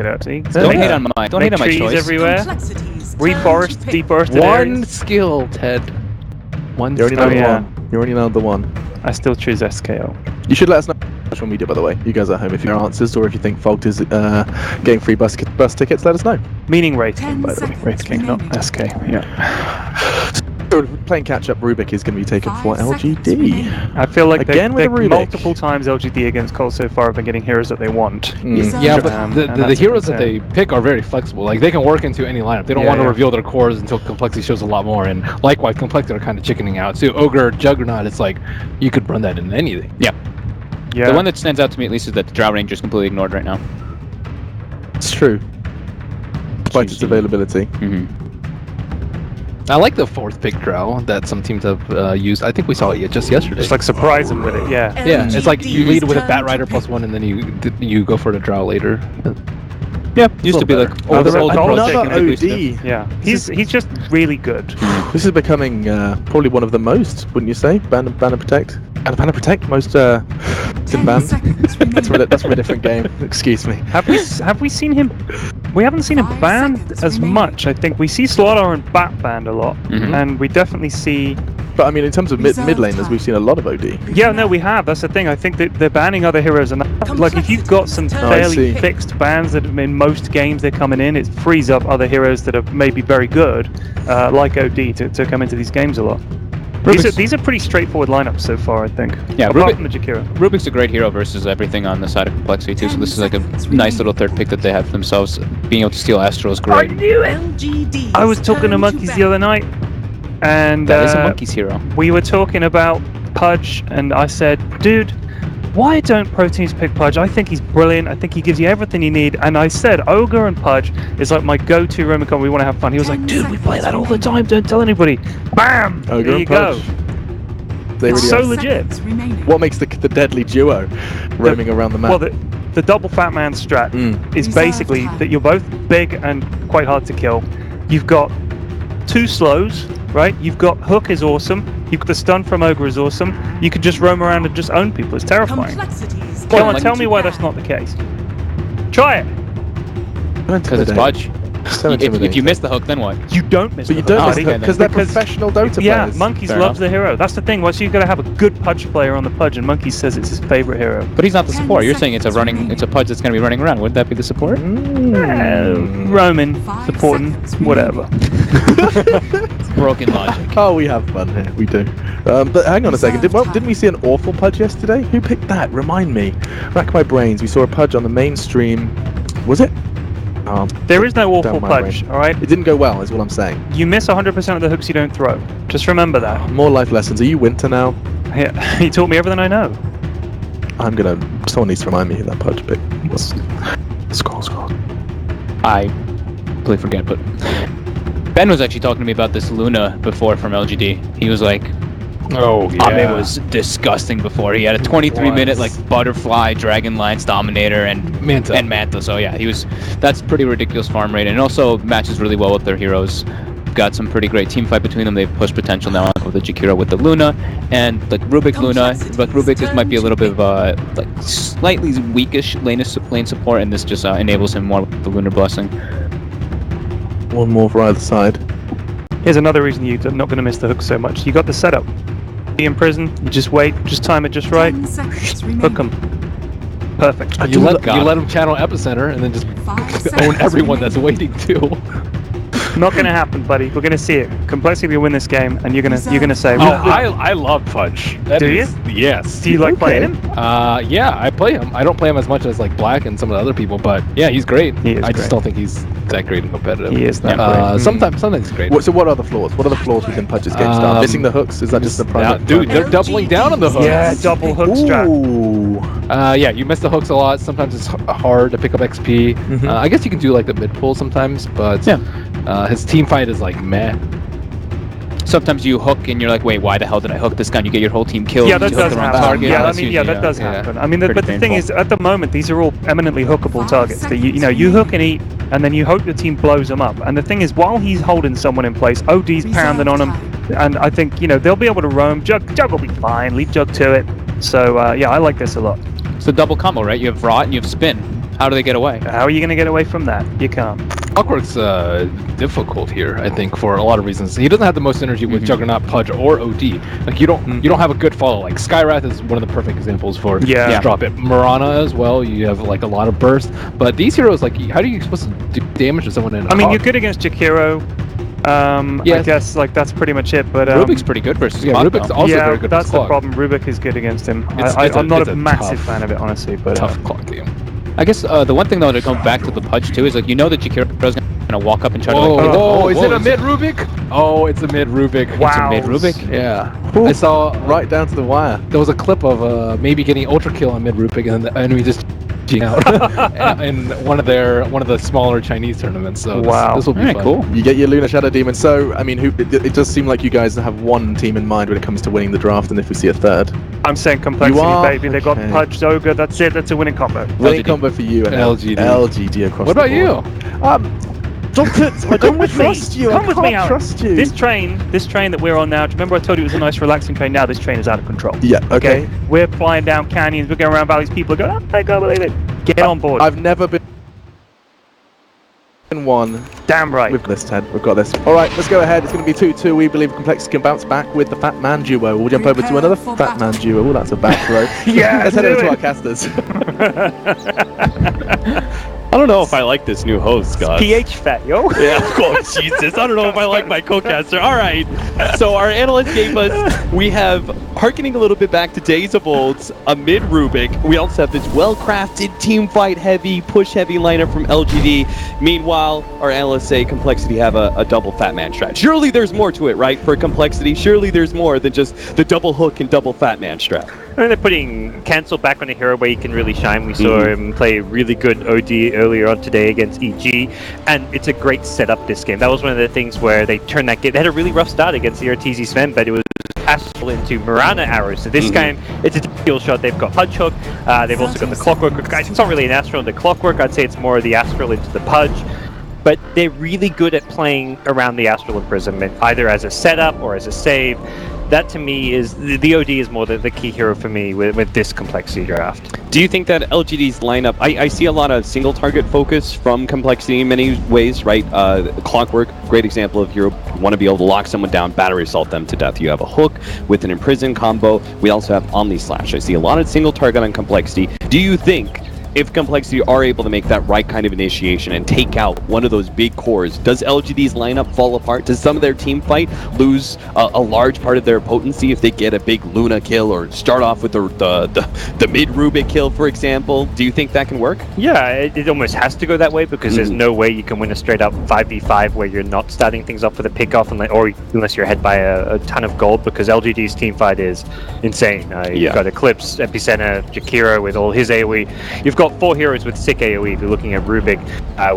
it actually. Don't hate on my trees choice. everywhere. Reforest, deforested One areas. skill, Ted. One You already skill. know the one. You already know the one. I still choose SKO. You should let us know on social media, by the way. You guys at home, if you have answers or if you think Fogged is getting free bus tickets, let us know. Meaning Wraith King, by the way. Wraith King, not SK. Yeah. So playing catch up, Rubik is going to be taken for LGD. I feel like Again with the Rubik. multiple times LGD against Cole so far have been getting heroes that they want. Yeah, but the heroes that they pick are very flexible. Like, they can work into any lineup. They don't want to reveal their cores until Complexity shows a lot more. And likewise, Complexity are kind of chickening out. So Ogre, Juggernaut, it's like, you could run that in anything. Yeah. Yeah. The one that stands out to me at least is that the Drow Ranger is completely ignored right now. It's true. Despite its availability. I like the 4th pick Drow that some teams have used. I think we saw it just yesterday. Just like surprise them with it, yeah. Yeah, it's like you lead with a Bat Rider +1 and then you go for the Drow later. Yeah, used to be like Another taking OD. Yeah, he's just really good. This is becoming probably one of the most, wouldn't you say? Ban and Protect. And Ban and Protect, most in bans. That's from a different game. Excuse me. Have we seen him? We haven't seen him banned as much. I think we see Slaughter and Bat banned a lot, and we definitely see. But I mean, in terms of mid laners, we've seen a lot of OD. Yeah, no, we have. That's the thing. I think that they're banning other heroes, and like if you've got some fairly fixed bans that in most games they're coming in, it frees up other heroes that are maybe very good, like OD, to come into these games a lot. These are pretty straightforward lineups so far, I think. Yeah, apart from the Jakiro. Rubik's a great hero versus everything on the side of Complexity too, so this is like a nice little 3rd pick that they have for themselves. Being able to steal Astro is great. I knew it! LGD I was talking to Monkeys the other night, and that is a Monkeys hero. We were talking about Pudge, and I said, dude, why don't pro teams pick Pudge? I think he's brilliant. I think he gives you everything you need. And I said, Ogre and Pudge is like my go-to Roman combo. We want to have fun. He was like, dude, we play that all the time. Don't tell anybody. Bam! Ogre there you go. It's so legit. What makes the deadly duo roaming around the map? Well, the double fat man strat is basically that you're both big and quite hard to kill. You've got 2 slows, right? You've got Hook is awesome. You've got the stun from Ogre is awesome. You can just roam around and just own people. It's terrifying. Come on, tell me why that's not the case. Try it. Because it's Pudge. If you miss the hook, then what? You don't miss the hook. But you don't miss the hook because they're professional Dota players. Yeah, Monkeys loves the hero. That's the thing. Once you've got to have a good Pudge player on the Pudge, and Monkeys says it's his favorite hero. But he's not the support. You're saying it's a Pudge that's going to be running around. Wouldn't that be the support? Roman, supporting, whatever. Broken logic. Oh, we have fun here. We do. But hang on a second. Didn't we see an awful Pudge yesterday? Who picked that? Remind me. Rack my brains. We saw a Pudge on the mainstream. Was it? There is no awful Pudge, alright? It didn't go well, is what I'm saying. You miss 100% of the hooks you don't throw. Just remember that. More life lessons. Are you Winter now? Yeah, he taught me everything I know. Someone needs to remind me who that Pudge pick was. Scroll. I completely forget, but Ben was actually talking to me about this Luna before from LGD. He was like, oh, yeah. It was disgusting before. He had a 23-minute like Butterfly, Dragon Lance, Dominator, and Manta. So yeah, that's pretty ridiculous farm rate, and also matches really well with their heroes. Got some pretty great team fight between them. They've pushed potential now with the Jakiro with the Luna, and like Rubik Luna. But Rubik might be a little bit of like slightly weakish lane support, and this just enables him more with the Lunar Blessing. One more for either side. Here's another reason you're not going to miss the hook so much. You got the setup. Be in prison, you just wait, just time it just right, hook them. Perfect. You let him channel Epicenter and then just own everyone that's waiting too. Not gonna happen, buddy. We're gonna see it. Complexity will win this game, and you're gonna say. Oh, I love Pudge. Do you? Yes. Do you like playing him? Yeah, I play him. I don't play him as much as like Black and some of the other people, but yeah, he's great. I just don't think he's that great and competitive. He is that great. Sometimes he's great. So what are the flaws? What are the flaws within Pudge's game style? Missing the hooks? Is that just the problem? Dude, they're doubling down on the hooks. Yeah, double hook strat. Yeah, you miss the hooks a lot. Sometimes it's hard to pick up XP. I guess you can do like the mid pull sometimes, but his team fight is like meh. Sometimes you hook and you're like, wait, why the hell did I hook this guy? And you get your whole team killed. Yeah, that does happen. Target. That does happen. I mean, but the thing is, at the moment, these are all eminently hookable targets. That you hook and eat, and then you hope your team blows them up. And the thing is, while he's holding someone in place, OD's pounding on him, and I think they'll be able to roam. Jug will be fine. Leave Jug to it. So yeah, I like this a lot. It's a double combo, right? You have Rot and you have Spin. How do they get away? How are you going to get away from that? You can't. Clockwork's difficult here, I think, for a lot of reasons. He doesn't have the most synergy with Juggernaut, Pudge, or OD. Like you don't have a good follow. Like Skywrath is one of the perfect examples for just drop it. Marana as well. You have like a lot of burst, but these heroes, like, how are you supposed to do damage to someone in a you're good against Jakiro. I guess like that's pretty much it. But Rubik's pretty good versus Rubik's also very good. That's the problem. Rubik is good against him. I'm not a massive fan of it, honestly. But tough clock game. I guess the one thing though to come back to the Pudge too is like that Jakiro's gonna walk up and try to like. Is it a mid Rubik? Oh, it's a mid Rubik. Wow. It's a mid Rubik. Yeah. Ooh, I saw right down to the wire. There was a clip of maybe getting ultra kill on mid Rubik and then the enemy just out in one of the smaller Chinese tournaments. So this will be fun. Cool. You get your Lunar Shadow Demon. So I mean, it does seem like you guys have one team in mind when it comes to winning the draft, and if we see a third, I'm saying Complexity, baby. They got Pudge, Ogre. That's it. That's a winning combo. Winning combo for you and LGD. LGD across. What about you? I don't trust you. Come with me, Alex. Trust you. This train that we're on now. Do you remember I told you it was a nice, relaxing train? Now this train is out of control. Yeah. Okay. We're flying down canyons. We're going around valleys. People are going, oh, I can't believe it. Get on board. I've never been one. Damn right. We've got this, Ted. We've got this. All right, let's go ahead. It's going to be 2-2. We believe Complexity can bounce back with the Fat Man duo. We'll jump over to another Fat Man duo. Oh, that's a back throw. Yeah. Let's head over to our casters. I don't know if I like this new host, guys. PH Fat, yo. Yeah, oh, Jesus. I don't know if I like my co-caster. All right. So our analyst gave us, we have, harkening a little bit back to Days of Old, a mid Rubik. We also have this well-crafted, team fight heavy, push heavy lineup from LGD. Meanwhile, our analysts say Complexity have a double Fat Man strat. Surely there's more to it, right? For Complexity, surely there's more than just the double hook and double Fat Man strat. And they're putting Cancel back on a hero where he can really shine. We saw him play really good OD earlier on today against EG, and it's a great setup this game. That was one of the things where they turned that game. They had a really rough start against the RTZ Sven, but it was Astral into Marana arrows. So this game, it's a kill shot. They've got Pudge Hook. They've also got the Clockwork. Guys, it's not really an Astral into Clockwork. I'd say it's more of the Astral into the Pudge. But they're really good at playing around the Astral Imprisonment, either as a setup or as a save. That to me is the OD is more the key hero for me with this Complexity draft. Do you think that LGD's lineup, I see a lot of single target focus from Complexity in many ways, right? Clockwork, great example of you want to be able to lock someone down, battery assault them to death. You have a hook with an imprison combo. We also have Omni Slash. I see a lot of single target on Complexity. Do you think if Complexity are able to make that right kind of initiation and take out one of those big cores, does LGD's lineup fall apart? Does some of their team fight lose a large part of their potency if they get a big Luna kill or start off with the mid Rubik kill, for example? Do you think that can work? Yeah, it almost has to go that way because there's no way you can win a straight up 5v5 where you're not starting things off with a pickoff or unless you're ahead by a ton of gold, because LGD's team fight is insane. You've got Eclipse, Epicenter, Jakiro with all his AoE. You've got 4 heroes with sick AoE. If you're looking at Rubik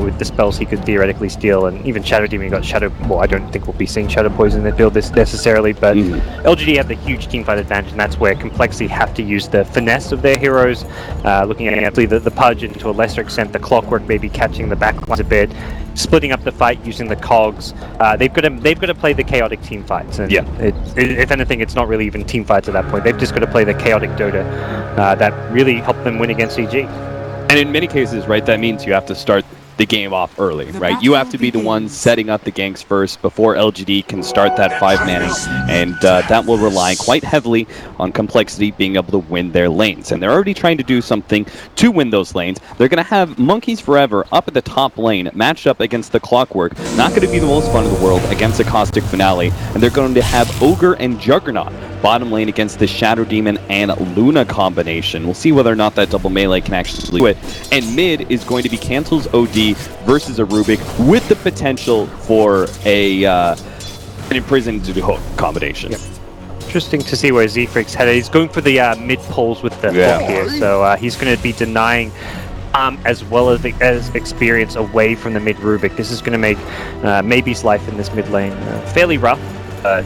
with the spells he could theoretically steal, and even Shadow Demon, you got Shadow. Well, I don't think we'll be seeing Shadow Poison in the build this necessarily, but LGD have the huge team fight advantage, and that's where Complexity have to use the finesse of their heroes. Looking at the Pudge, and to a lesser extent the Clockwork, maybe catching the backlines a bit, splitting up the fight using the cogs. They've got to play the chaotic team fights, and if anything, it's not really even team fights at that point. They've just got to play the chaotic Dota that really helped them win against EG. And in many cases, right, that means you have to start the game off early, right? You have to be the one setting up the ganks first before LGD can start that 5-manning, and that will rely quite heavily on Complexity being able to win their lanes. And they're already trying to do something to win those lanes. They're going to have Monkeys Forever up at the top lane, matched up against the Clockwork. Not going to be the most fun in the world against a Caustic Finale. And they're going to have Ogre and Juggernaut bottom lane against the Shadow Demon and Luna combination. We'll see whether or not that double melee can actually do it. And mid is going to be Cancel's OD versus a Rubik with the potential for an imprisoned to hook combination. Interesting to see where Z-Freak's headed. He's going for the mid poles with the hook here, so he's going to be denying as well as experience away from the mid Rubik. This is going to make Maybe's life in this mid lane fairly rough.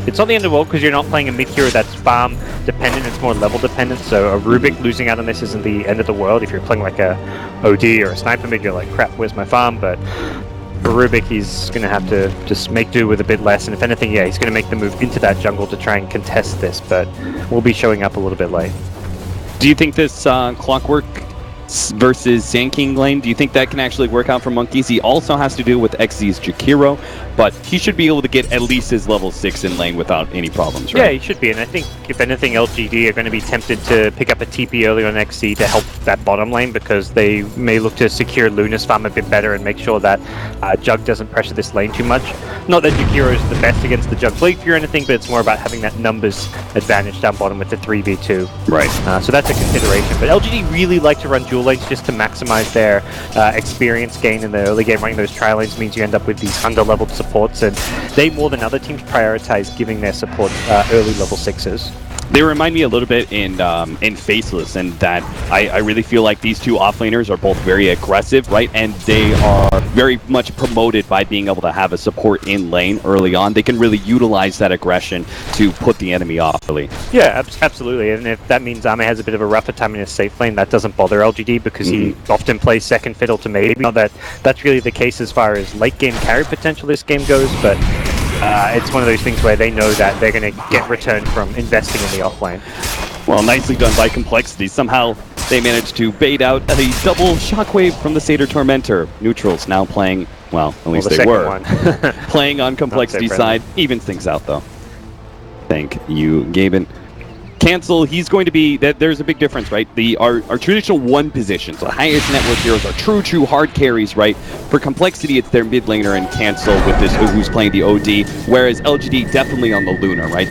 It's not the end of the world because you're not playing a mid hero that's farm dependent, it's more level dependent, so a Rubik losing out on this isn't the end of the world. If you're playing like a OD or a sniper mid, you're like, crap, where's my farm? But for Rubik, he's going to have to just make do with a bit less, and if anything, he's going to make the move into that jungle to try and contest this, but we'll be showing up a little bit late. Do you think this Clockwork versus Sand King lane. Do you think that can actually work out for Monkeys? He also has to deal with XZ's Jakiro, but he should be able to get at least his level 6 in lane without any problems, right? Yeah, he should be, and I think if anything, LGD are going to be tempted to pick up a TP early on XZ to help that bottom lane, because they may look to secure Luna's farm a bit better and make sure that Jug doesn't pressure this lane too much. Not that Jakiro is the best against the Jug Blade Fury or anything, but it's more about having that numbers advantage down bottom with the 3v2. Right. So that's a consideration, but LGD really like to run dual lanes just to maximize their experience gain in the early game. Running those tri lanes means you end up with these under-leveled supports, and they, more than other teams, prioritize giving their support early level 6s. They remind me a little bit in Faceless, and that I really feel like these two offlaners are both very aggressive, right? And they are very much promoted by being able to have a support in lane early on. They can really utilize that aggression to put the enemy off early. Yeah, absolutely. And if that means Ame has a bit of a rougher time in his safe lane, that doesn't bother LGD, because he often plays second fiddle to maybe. Not that that's really the case as far as late game carry potential this game goes, but it's one of those things where they know that they're going to get return from investing in the offlane. Well, nicely done by Complexity. Somehow they managed to bait out a double shockwave from the Satyr Tormentor. Neutrals now playing, well, at least they were, playing on Complexity side. Evens things out, though. Thank you, Gaben. Cancel, he's going to be, there's a big difference, right? Our traditional one positions, the highest network heroes are true hard carries, right? For Complexity, it's their mid laner and Cancel with this who's playing the OD, whereas LGD definitely on the Luna, right?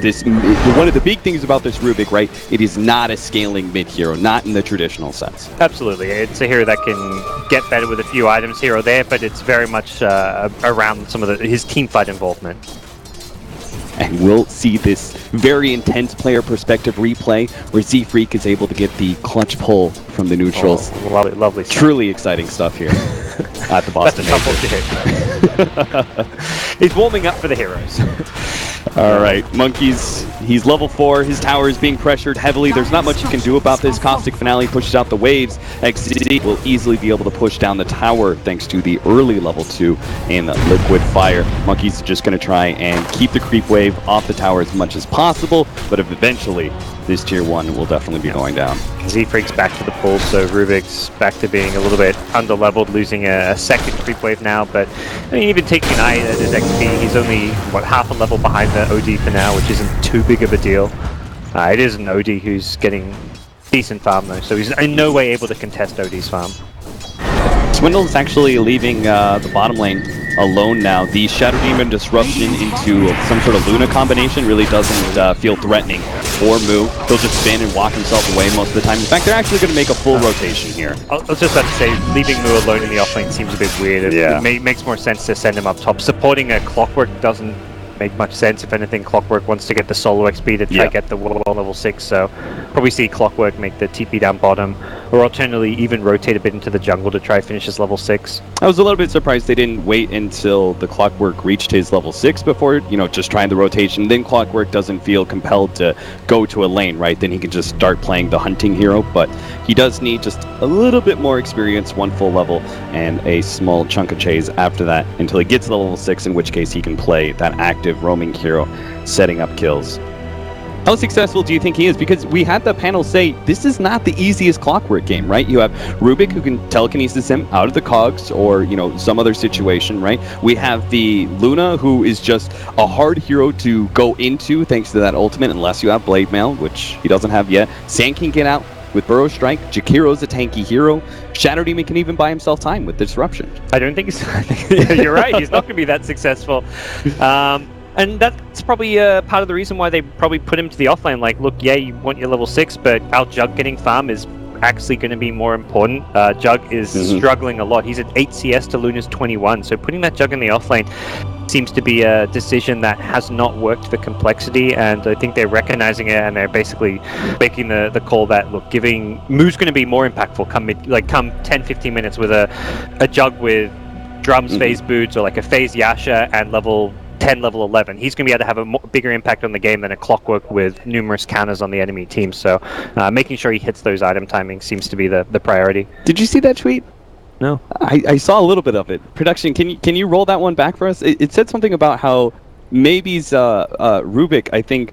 One of the big things about this Rubik, right? It is not a scaling mid hero, not in the traditional sense. Absolutely, it's a hero that can get better with a few items here or there, but it's very much around some of his team fight involvement. And we'll see this very intense player perspective replay where Z-Freak is able to get the clutch pull from the neutrals. Oh, lovely stuff. Truly exciting stuff here at the Boston. He's warming up for the heroes. All right, Monkeys, he's level 4. His tower is being pressured heavily. There's not much you can do about this. Caustic Finale pushes out the waves. XZ will easily be able to push down the tower thanks to the early level 2 in Liquid Fire. Monkeys are just going to try and keep the creep wave off the tower as much as possible, but eventually this tier 1 will definitely be going down. Z-Freak's back to the pool, so Rubik's back to being a little bit under-leveled, losing a second creep wave now, but I mean, even taking an eye at his XP, he's only, half a level behind the OD for now, which isn't too big of a deal. It is an OD who's getting decent farm though, so he's in no way able to contest OD's farm. Swindle's actually leaving the bottom lane alone now. The Shadow Demon disruption into some sort of Luna combination really doesn't feel threatening for Mu. He'll just spin and walk himself away most of the time. In fact, they're actually going to make a full rotation here. I was just about to say, leaving Mu alone in the offlane seems a bit weird. It makes more sense to send him up top. Supporting a Clockwork doesn't make much sense. If anything, Clockwork wants to get the solo XP to try to get the world level 6, so probably see Clockwork make the TP down bottom, or alternatively even rotate a bit into the jungle to try finish his level 6. I was a little bit surprised they didn't wait until the Clockwork reached his level 6 before, just trying the rotation. Then Clockwork doesn't feel compelled to go to a lane, right? Then he can just start playing the hunting hero, but he does need just a little bit more experience, 1 full level, and a small chunk of chase after that until he gets to level 6, in which case he can play that active roaming hero, setting up kills. How successful do you think he is? Because we had the panel say this is not the easiest Clockwork game, right? You have Rubik who can telekinesis him out of the cogs or, some other situation, right? We have the Luna who is just a hard hero to go into thanks to that ultimate, unless you have Blade Mail, which he doesn't have yet. Sand can get out with Burrow Strike. Jakiro's a tanky hero. Shadow Demon can even buy himself time with Disruption. I don't think so. You're right, he's not going to be that successful. And that's probably part of the reason why they probably put him to the offlane. Like, look, yeah, you want your level 6, but our Jug getting farm is actually going to be more important. Jug is struggling a lot. He's at 8 CS to Luna's 21, so putting that Jug in the offlane seems to be a decision that has not worked for Complexity, and I think they're recognizing it, and they're basically making the call that, look, giving Mu's going to be more impactful come 10-15 minutes with a Jug with drums, phase boots, or like a phase Yasha and level 10, level 11. He's going to be able to have a bigger impact on the game than a Clockwork with numerous counters on the enemy team, so making sure he hits those item timings seems to be the priority. Did you see that tweet? No. I saw a little bit of it. Production, can you roll that one back for us? It said something about how maybe's Rubik, I think,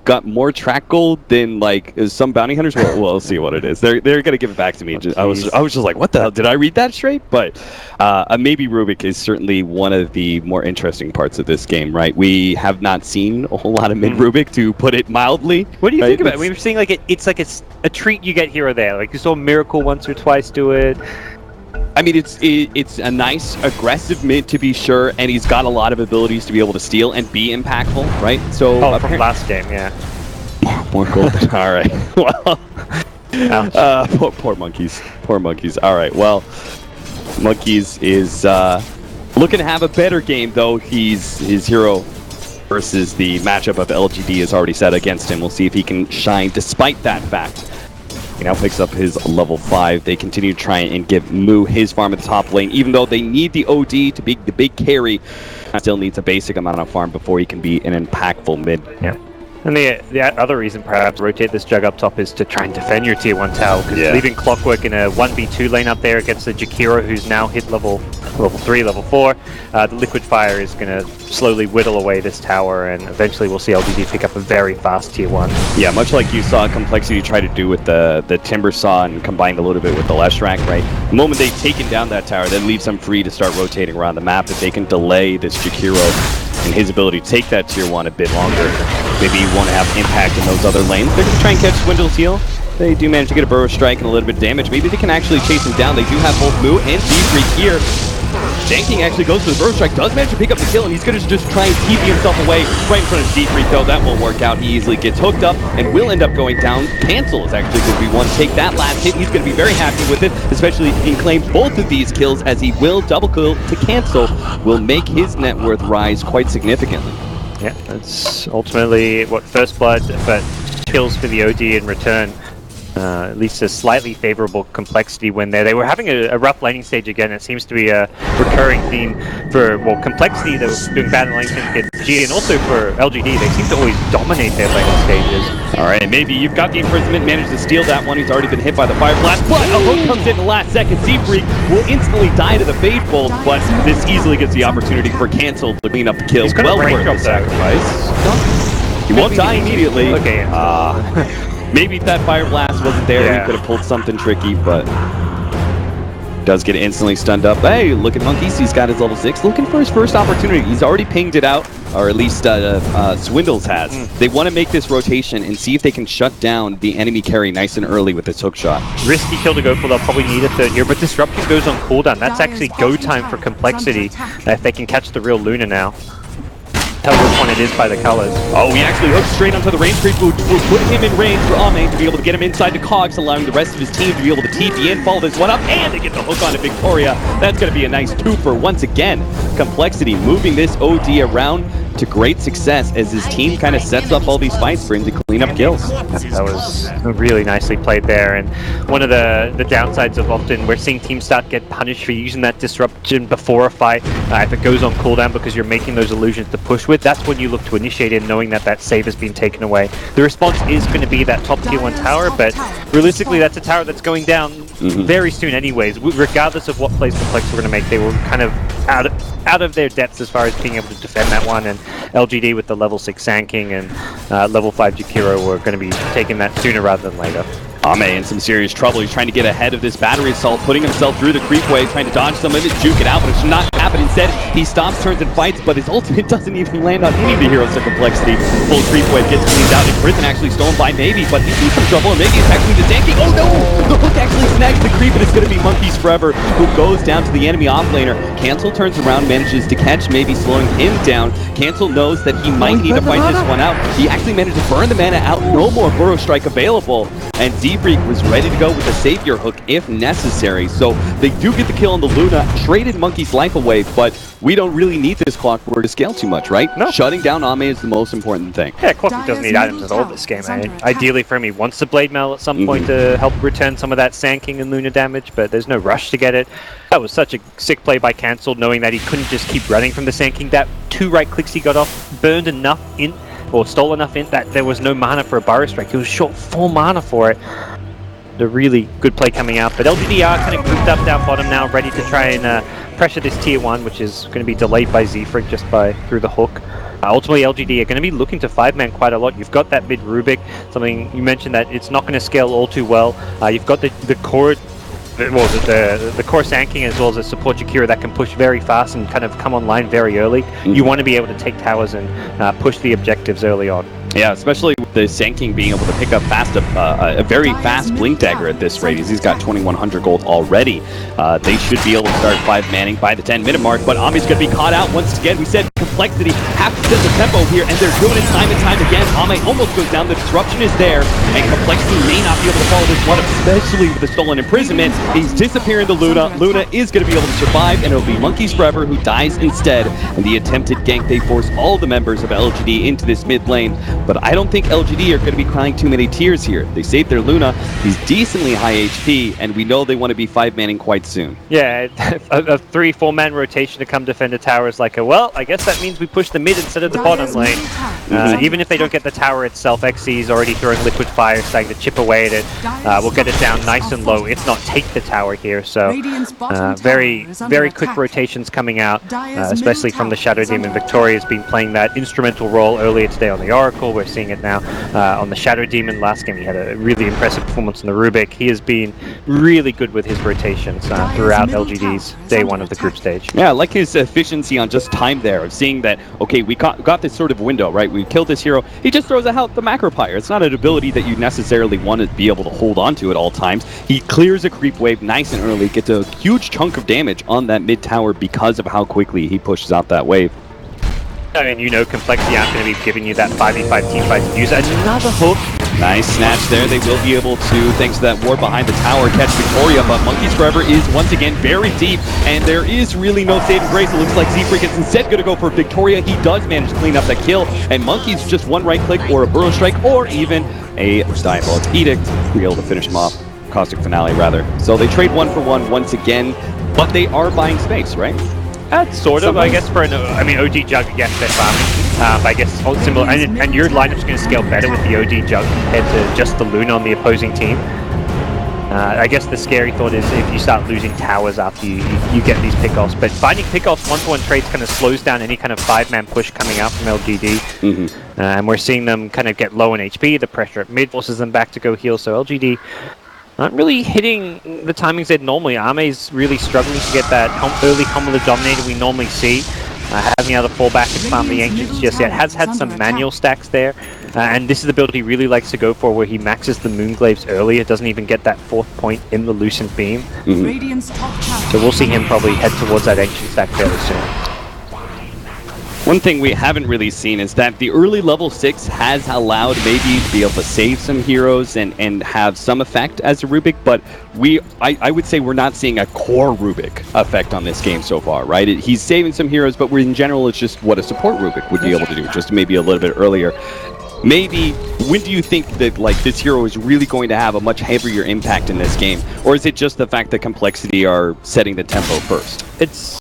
got more track gold than like some bounty hunters. Well, we'll see what it is. They're gonna give it back to me. I was just like, what the hell? Did I read that straight? But maybe Rubik is certainly one of the more interesting parts of this game, right? We have not seen a whole lot of mid Rubik, to put it mildly. What do you think about it? We were seeing like it's like a treat you get here or there. Like you saw Miracle once or twice do it. I mean, it's a nice, aggressive mid to be sure, and he's got a lot of abilities to be able to steal and be impactful, right? So from last game, yeah. More gold. All right. Well, poor monkeys. Poor monkeys. All right. Well, monkeys is looking to have a better game, though. His hero versus the matchup of LGD is already set against him. We'll see if he can shine despite that fact. He now picks up his level 5. They continue to try and give Moo his farm at the top lane, even though they need the OD to be the big carry. Still needs a basic amount of farm before he can be an impactful mid. Yeah. And the other reason perhaps rotate this jug up top is to try and defend your tier 1 tower, because leaving Clockwork in a 1v2 lane up there against the Jakiro, who's now hit level 3, level 4, the Liquid Fire is going to slowly whittle away this tower, and eventually we'll see LGD pick up a very fast tier 1. Yeah, much like you saw Complexity try to do with the Timber Saw and combined a little bit with the Leshrac, right? The moment they've taken down that tower, that leaves them free to start rotating around the map. If they can delay this Jakiro and his ability to take that tier 1 a bit longer, maybe you won't have impact in those other lanes. They're going to try and catch Swindle's heal. They do manage to get a burrow strike and a little bit of damage. Maybe they can actually chase him down. They do have both Moo and D3 here. Janking actually goes for the burrow strike, does manage to pick up the kill, and he's going to just try and TP himself away right in front of D3, though. That won't work out. He easily gets hooked up and will end up going down. Cancel is actually going to be one to take that last hit. He's going to be very happy with it, especially if he can claim both of these kills, as he will double kill to cancel, will make his net worth rise quite significantly. Yeah, that's ultimately what First Blood, but kills for the OD in return. At least a slightly favorable Complexity win there. They were having a rough laning stage again. It seems to be a recurring theme for, well, Complexity that was doing bad in laning against G, and also for LGD. They seem to always dominate their laning stages. All right, maybe you've got the imprisonment, managed to steal that one. He's already been hit by the fire blast, but a hook comes in the last second. Z-Freak will instantly die to the Fade Bolt, but this easily gets the opportunity for Cancel to clean up the kill. He's well worth the sacrifice. He won't die immediately. Okay. Maybe if that fire blast wasn't there, he could have pulled something tricky, but does get instantly stunned up. Hey, look at Monkeys. He's got his level 6. Looking for his first opportunity. He's already pinged it out, or at least Swindles has. They want to make this rotation and see if they can shut down the enemy carry nice and early with this hook shot. Risky kill to go for. They'll probably need a third here, but Disruption goes on cooldown. That's actually go time for Complexity, if they can catch the real Luna now. Tell which one it is by the colors. Oh, he actually hooked straight onto the range creep, will put him in range for Ame to be able to get him inside the cogs, allowing the rest of his team to be able to TP in, follow this one up, and to get the hook onto Victoria. That's going to be a nice twofer once again. Complexity moving this OD around to great success as his team kind of sets up all these fights for him to clean up kills. That was really nicely played there, and one of the downsides of often we're seeing teams start to get punished for using that disruption before a fight. If it goes on cooldown because you're making those illusions to push with, that's when you look to initiate in, knowing that that save has been taken away. The response is going to be that top tier 1 tower, but realistically that's a tower that's going down very soon anyways. Regardless of what plays Complex we're going to make, they were kind of out of their depths as far as being able to defend that one, and LGD with the level 6 Sanking and level 5 Jakiro were going to be taking that sooner rather than later. Ame in some serious trouble. He's trying to get ahead of this battery assault, putting himself through the creep wave, trying to dodge some of it, juke it out, but it's not happening. Instead, he stops, turns, and fights, but his ultimate doesn't even land on any of the heroes of Complexity. Full creep wave gets cleaned out. Prison actually stolen by Navy, but he's in some trouble, and Navy is actually the tanking. Oh no! The hook actually snags the creep, and it's going to be Monkeys Forever, who goes down to the enemy offlaner. Cancel turns around, manages to catch, maybe slowing him down. Cancel knows that he might need to fight this one out. He actually managed to burn the mana out. No more Burrow Strike available, and Z-Freak was ready to go with the Savior hook if necessary. So they do get the kill on the Luna, traded Monkey's life away, but we don't really need this Clockwork to scale too much, right? No. Shutting down Ame is the most important thing. Yeah, Clockwork doesn't need items at all this game. Ideally for him, he wants the Blade Mail at some point to help return some of that Sanking and Luna damage, but there's no rush to get it. That was such a sick play by Cancel, knowing that he couldn't just keep running from the Sanking. That 2 right clicks he got off burned enough in, or stole enough in, that there was no mana for a Burrow Strike. He was short 4 mana for it. A really good play coming out, but LGD are kind of grouped up down bottom now, ready to try and pressure this tier 1, which is going to be delayed by Z-Freak just through the hook. Ultimately, LGD are going to be looking to 5-man quite a lot. You've got that mid Rubik, something you mentioned that it's not going to scale all too well. You've got the core, the core Sanking as well as a support Jakira that can push very fast and kind of come online very early. You want to be able to take towers and push the objectives early on. Yeah, especially with the Sanking being able to pick up a very fast Blink Dagger at this rate. He's got 2,100 gold already. They should be able to start 5-manning by the 10-minute mark, but Ami's going to be caught out once again. We said Complexity have to set the tempo here, and they're doing it time and time again. Ami almost goes down. The disruption is there, and Complexity may not be able to follow this one up, especially with the stolen imprisonment. He's disappearing to Luna. Luna is going to be able to survive, and it'll be Monkeys Forever who dies instead. And the attempted gank, they force all the members of LGD into this mid lane. But I don't think LGD are going to be crying too many tears here. They saved their Luna. He's decently high HP, and we know they want to be 5-manning quite soon. Yeah, a 3-4-man rotation to come defend a tower is like well, I guess that means we push the mid instead of the bottom lane. Even if they don't get the tower itself, XC's already throwing liquid fire, starting to chip away at it. We'll get it down nice and low, if not take the tower here. So very quick rotations coming out, especially from the Shadow Demon. Victoria's been playing that instrumental role earlier today on the Oracle. We're seeing it now on the Shadow Demon. Last game he had a really impressive performance on the Rubik. He has been really good with his rotations throughout LGD's day one of the group stage. Yeah, I like his efficiency on just time there, of seeing that, okay, we got this sort of window, right? We killed this hero. He just throws out the Macro Pyre. It's not an ability that you necessarily want to be able to hold on to at all times. He clears a creep wave nice and early, gets a huge chunk of damage on that mid tower because of how quickly he pushes out that wave. I mean, you know, Complexity aren't going to be giving you that 5v5 teamfight to use another hook. Nice snatch there. They will be able to, thanks to that ward behind the tower, catch Victoria, but Monkeys Forever is once again very deep, and there is really no saving grace. It looks like Z-Freak is instead going to go for Victoria. He does manage to clean up that kill, and Monkeys just one right click or a Burrow Strike or even a Diabolic Edict to be able to finish him off. Caustic Finale, rather. So they trade 1-for-1 once again, but they are buying space, right? Sort of, I guess, for an OG Jug, yes, they're farming. But I guess similar, and your lineup's going to scale better with the OG Jug compared to just the Luna on the opposing team. I guess the scary thought is if you start losing towers after you get these pickoffs, but finding pickoffs 1-for-1 trades kind of slows down any kind of 5-man push coming out from LGD. And we're seeing them kind of get low in HP, the pressure at mid forces them back to go heal, so LGD not really hitting the timings they'd normally. Ame's really struggling to get that early combo dominator we normally see. Hasn't been able to fall back and farm the Ancients just yet. Has had some manual stacks there. And this is the build he really likes to go for, where he maxes the Moonglaves early. It doesn't even get that 4th point in the Lucent Beam. So we'll see him probably head towards that Ancient stack fairly soon. One thing we haven't really seen is that the early level 6 has allowed maybe to be able to save some heroes and have some effect as a Rubik, but I would say we're not seeing a core Rubik effect on this game so far, right? He's saving some heroes, but in general it's just what a support Rubik would be able to do, just maybe a little bit earlier. Maybe, when do you think that this hero is really going to have a much heavier impact in this game? Or is it just the fact that Complexity are setting the tempo first? It's